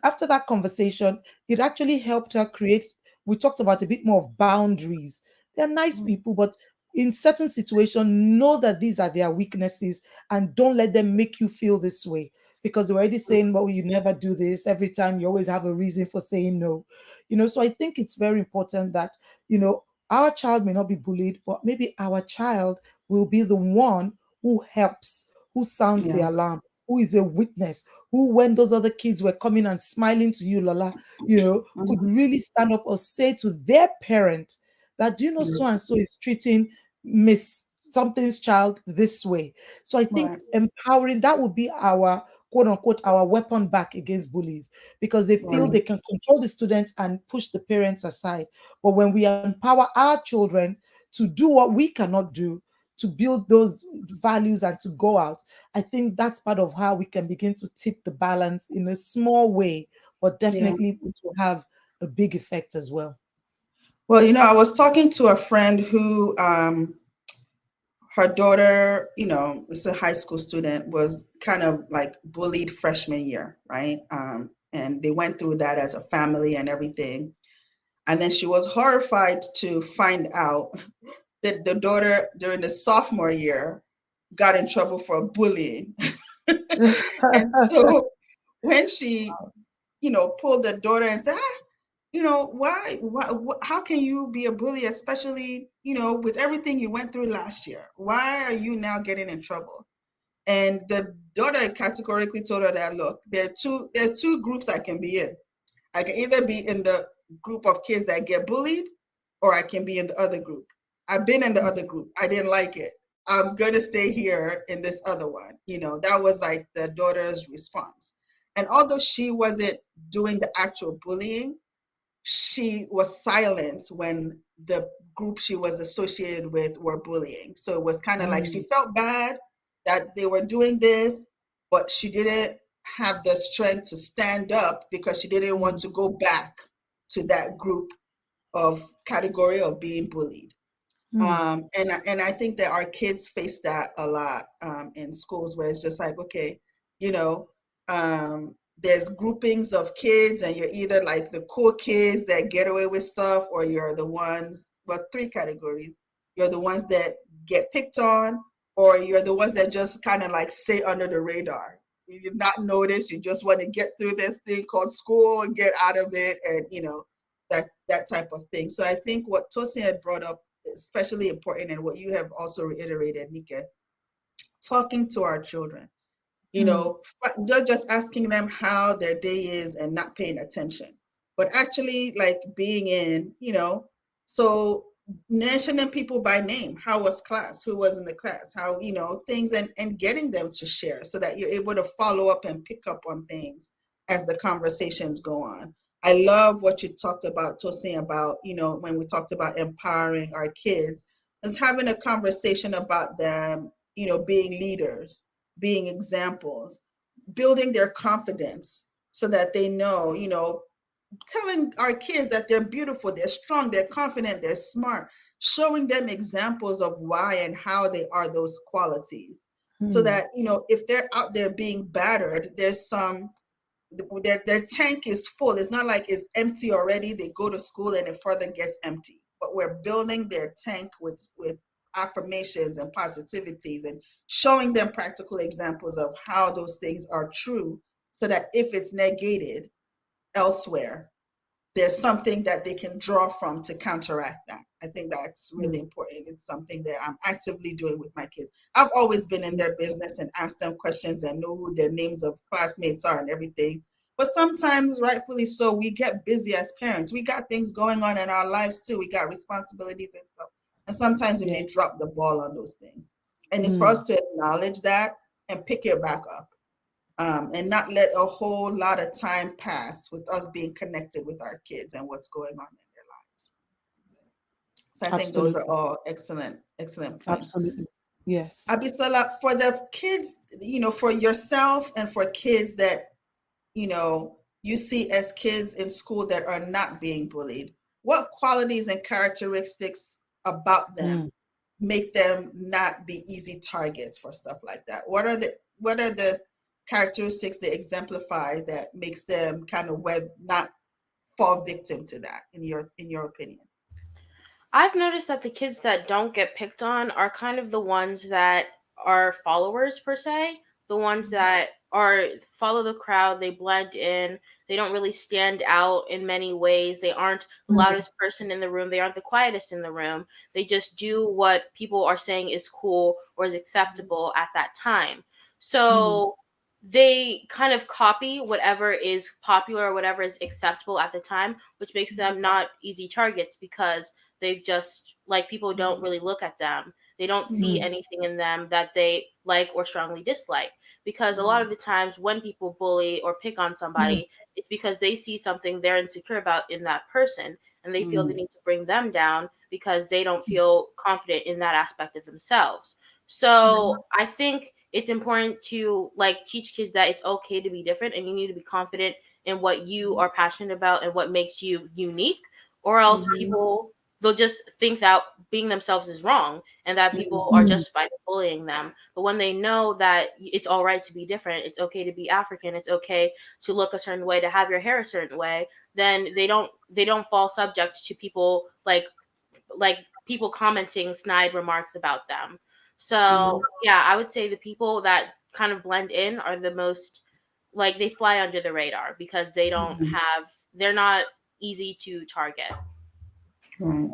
after that conversation, it actually helped her create. We talked about a bit more of boundaries. They're nice Mhm. people, but in certain situations, know that these are their weaknesses and don't let them make you feel this way, because they're already saying, well, you never do this. Every time you always have a reason for saying no. So I think it's very important that, our child may not be bullied, but maybe our child will be the one who helps, who sounds the Yeah. alarm, who is a witness, who, when those other kids were coming and smiling to you, Lola, could Mhm. really stand up or say to their parent that, do you know Yeah. so and so is treating Miss something's child this way. So I think Right. empowering, that would be our, quote unquote, our weapon back against bullies, because they feel Right. they can control the students and push the parents aside. But when we empower our children to do what we cannot do, to build those values and to go out, I think that's part of how we can begin to tip the balance in a small way, but Yeah. definitely it will have a big effect as well. Well, I was talking to a friend who, her daughter, is a high school student, was kind of like bullied freshman year, right? And they went through that as a family and everything. And then she was horrified to find out that the daughter during the sophomore year got in trouble for bullying. And so when she, pulled the daughter and said, why, how can you be a bully, especially, with everything you went through last year? Why are you now getting in trouble? And the daughter categorically told her that, look, there's two groups I can be in. I can either be in the group of kids that get bullied, or I can be in the other group. I've been in the other group. I didn't like it. I'm going to stay here in this other one. That was like the daughter's response. And although she wasn't doing the actual bullying, she was silent when the group she was associated with were bullying. So it was kind of like she Mm, felt bad that they were doing this, but she didn't have the strength to stand up because she didn't want mm, to go back to that group of category of being bullied. mm, And I think that our kids face that a lot in schools, where it's just like, okay, you know, there's groupings of kids, and you're either like the cool kids that get away with stuff, or you're the ones, well, three categories. You're the ones that get picked on, or you're the ones that just kind of like stay under the radar. You did not notice. You just want to get through this thing called school and get out of it, and that type of thing. So I think what Tosin had brought up, especially important, and what you have also reiterated, Nika, talking to our children, mm, not just asking them how their day is and not paying attention, but actually like being in, so mentioning people by name. How was class? Who was in the class? How, things, and getting them to share so that you're able to follow up and pick up on things as the conversations go on. I love what you talked about, Tosin, about, when we talked about empowering our kids, is having a conversation about them, being leaders, being examples, building their confidence so that they know, telling our kids that they're beautiful, they're strong, they're confident, they're smart, showing them examples of why and how they are those qualities. So mm, that, if they're out there being battered, there's some, their tank is full. It's not like it's empty already. They go to school and it further gets empty. But we're building their tank with affirmations and positivities, and showing them practical examples of how those things are true, so that if it's negated elsewhere, there's something that they can draw from to counteract that. I think that's really mm, important. It's something that I'm actively doing with my kids. I've always been in mm. their business and asked them questions and know who their names of classmates are and everything. But sometimes, rightfully so, we get busy as parents. We got things going on in our lives too. We got responsibilities and stuff. And sometimes we Yeah. may drop the ball on those things. And it's for Mm, us to acknowledge that and pick it back up. and not let a whole lot of time pass with us being connected with our kids and what's going on in their lives. So I think those are Absolutely. all excellent, excellent points. Absolutely. Yes. Abisola, for the kids, for yourself and for kids that, you see as kids in school that are not being bullied, what qualities and characteristics about them Mm. make them not be easy targets for stuff like that? What are the characteristics they exemplify that makes them kind of not fall victim to that in your opinion? I've noticed that the kids that don't get picked on are kind of the ones that are followers per se, the ones that are follow the crowd, they blend in, they don't really stand out in many ways. They aren't the Mm. loudest person in the room, they aren't the quietest in the room. They just do what people are saying is cool or is acceptable at that time. Mm. So they kind of copy whatever is popular or whatever is acceptable at the time, which makes them not easy targets because they've just like people don't really look at them. They don't see Mm. anything in them that they like or strongly dislike. Because a lot of the times when people bully or pick on Mm. somebody, it's because they see something they're insecure about in that person and they feel the Mm, need to bring them down because they don't feel confident in that aspect of themselves. So I think it's important to like teach kids that it's okay to be different and you need to be confident in what you are passionate about and what makes you unique, or else mhm, people they'll just think that being themselves is wrong and that people are Mm. justified in bullying them. But when they know that it's all right to be different, it's okay to be African, it's okay to look a certain way, to have your hair a certain way, then they don't fall subject to people like people commenting snide remarks about them. So mhm, yeah, I would say the people that kind of blend in are the most like they fly under the radar because they're not easy to target. right.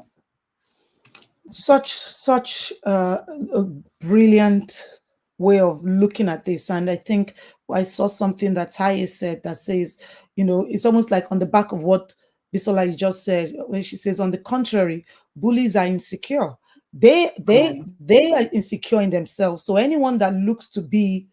Such a brilliant way of looking at this. And I think I saw something that Taye said that says, it's almost like on the back of what Bisola you just said, when she says, on the contrary, bullies are insecure. They they Right. they are insecure in themselves. So anyone that looks to be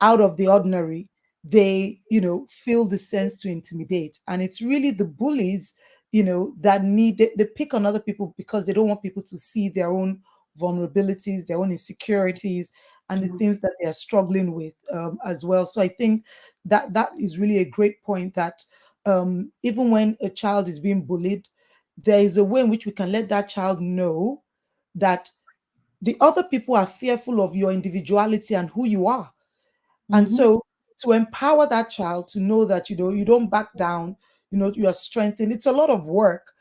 out of the ordinary, they, feel the sense to intimidate. And it's really the bullies, that they pick on other people because they don't want people to see their own vulnerabilities, their own insecurities, and the Mhm, things that they are struggling with as well. So I think that is really a great point that even when a child is being bullied, there is a way in which we can let that child know that the other people are fearful of your individuality and who you are. And mhm, so to empower that child to know that, you don't back down, you are strengthened. It's a lot of work,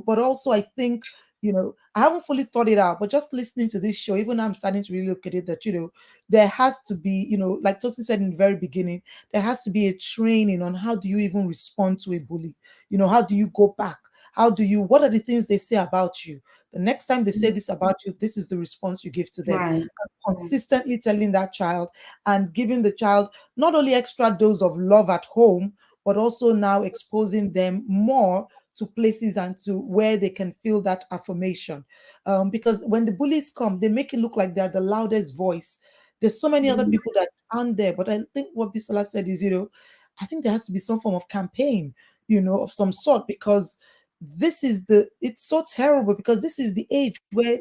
but also I think, I haven't fully thought it out, but just listening to this show, even I'm starting to really look at it that, there has to be, like Tosi said in the very beginning, there has to be a training on how do you even respond to a bully? How do you go back? What are the things they say about you? The next time they say mhm. this about you, this is the response you give to them. Right. Right. Consistently telling that child and giving the child not only extra dose of love at home, but also now exposing them more to places and to where they can feel that affirmation. Because when the bullies come, they make it look like they're the loudest voice. There's so many other Mhm, people that aren't there. But I think what Bisola said is, I think there has to be some form of campaign, of some sort, because it's so terrible because this is the age where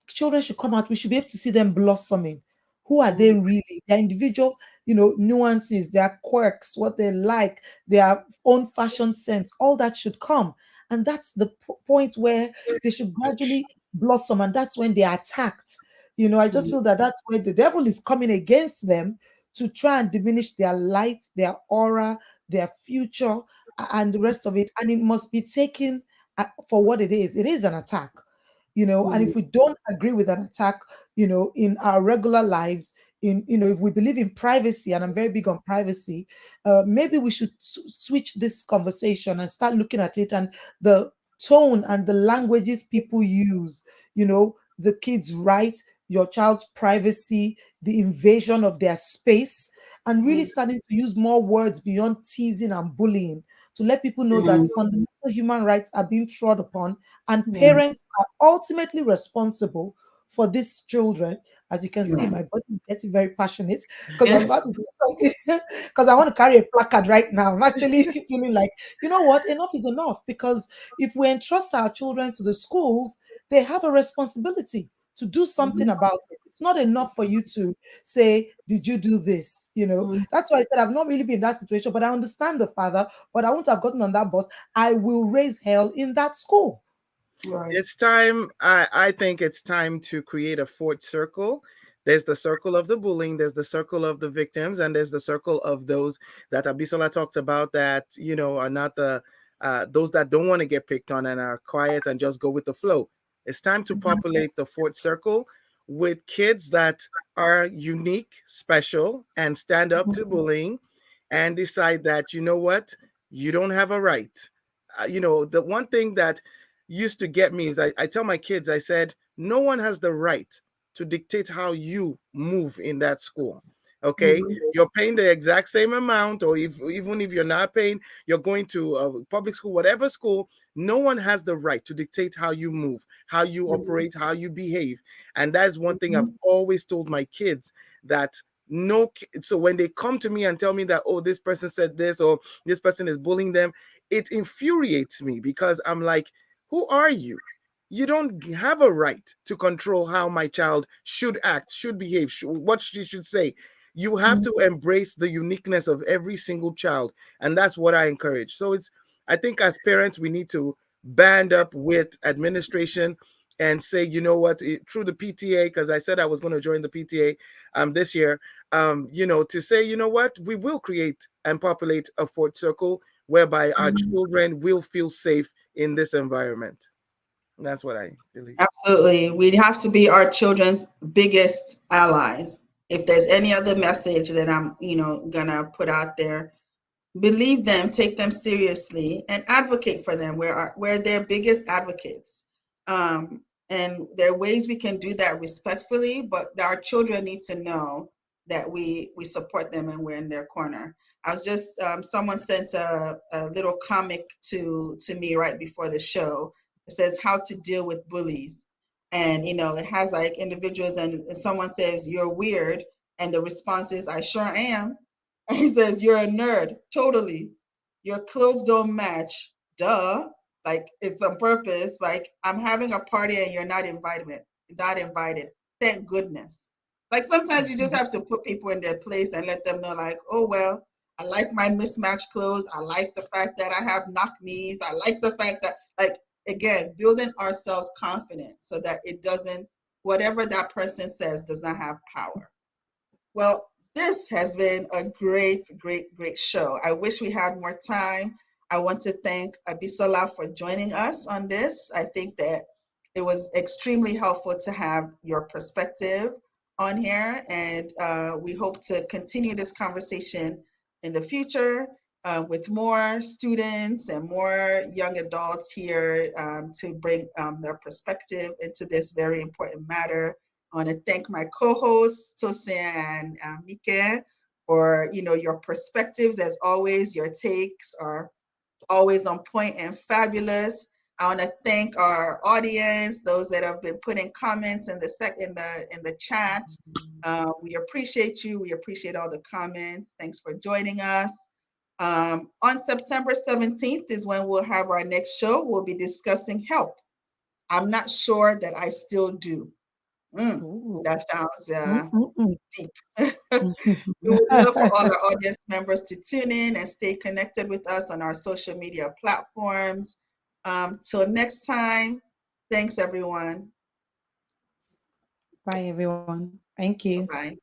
children should come out. We should be able to see them blossoming. Who are they mhm, really? Their individual, nuances, their quirks, what they like, their own fashion sense, all that should come. And that's the point where they should gradually blossom. And that's when they are attacked. I just mhm, feel that that's where the devil is coming against them to try and diminish their light, their aura, their future, and the rest of it. And it must be taken for what it is. It is an attack. And mhm. if we don't agree with an attack, in our regular lives, if we believe in privacy, and I'm very big on privacy, maybe we should switch this conversation and start looking at it and the tone and the languages people use, the kids' right, your child's privacy, the invasion of their space, and really Mhm, starting to use more words beyond teasing and bullying to let people know that mhm. fundamental human rights are being trod upon, and Yeah. parents are ultimately responsible for these children. As you can see, Yeah. my body is getting very passionate because I was about to do something because I want to carry a placard right now. I'm actually feeling like, you know what, enough is enough. Because if we entrust our children to the schools, they have a responsibility to do something Mhm. about it. It's not enough for you to say, did you do this? Mhm. That's why I said I've not really been in that situation, but I understand the father, but I won't have gotten on that bus. I will raise hell in that school. Right. It's time. I think it's time to create a fourth circle. There's the circle of the bullying, there's the circle of the victims, and there's the circle of those that Abisola talked about that, are not the those that don't want to get picked on and are quiet and just go with the flow. It's time to Mhm. populate the fourth circle with kids that are unique, special, and stand up to bullying and decide that, you know what, you don't have a right. The one thing that used to get me is I tell my kids, I said, no one has the right to dictate how you move in that school. Okay, Mhm. you're paying the exact same amount, or if even if you're not paying, you're going to a public school, whatever school. No one has the right to dictate how you move, how you Mhm. operate, how you behave, and that's one thing I've Mhm. always told my kids that no. So when they come to me and tell me that, oh, this person said this or this person is bullying them, it infuriates me because I'm like, who are you? You don't have a right to control how my child should act, should behave, what she should say. You have to embrace the uniqueness of every single child. And that's what I encourage. So I think as parents, we need to band up with administration and say, you know what, through the PTA, because I said I was going to join the PTA this year, to say, you know what, we will create and populate a fourth circle whereby our Mhm. children will feel safe in this environment. That's what I believe. Absolutely. We'd have to be our children's biggest allies. If there's any other message that I'm, gonna put out there, believe them, take them seriously, and advocate for them. We're their biggest advocates. And there are ways we can do that respectfully, but our children need to know that we support them and we're in their corner. I was just someone sent a little comic to me right before the show. It says how to deal with bullies, and it has like individuals, and someone says you're weird, and the response is I sure am. And he says, "You're a nerd. Totally. Your clothes don't match. Duh. Like it's on purpose. Like I'm having a party and you're not invited. Not invited. Thank goodness." Like sometimes you just have to put people in their place and let them know, like, oh well, I like my mismatched clothes. I like the fact that I have knock knees. I like the fact that, like, again, building ourselves confident so that it doesn't, whatever that person says does not have power. Well, this has been a great, great, great show. I wish we had more time. I want to thank Abisola for joining us on this. I think that it was extremely helpful to have your perspective on here, and we hope to continue this conversation in the future with more students and more young adults here to bring their perspective into this very important matter. I want to thank my co-hosts Tosin and Mike for your perspectives. As always, your takes are always on point and fabulous. I want to thank our audience, those that have been putting comments in the chat. We appreciate you. We appreciate all the comments. Thanks for joining us. On September 17th is when we'll have our next show. We'll be discussing health. I'm not sure that I still do. Mm, Ooh. that sounds Mm-mm-mm. deep. We would love for all our audience members to tune in and stay connected with us on our social media platforms. Till next time, thanks everyone. Bye, everyone. Thank you. Bye bye.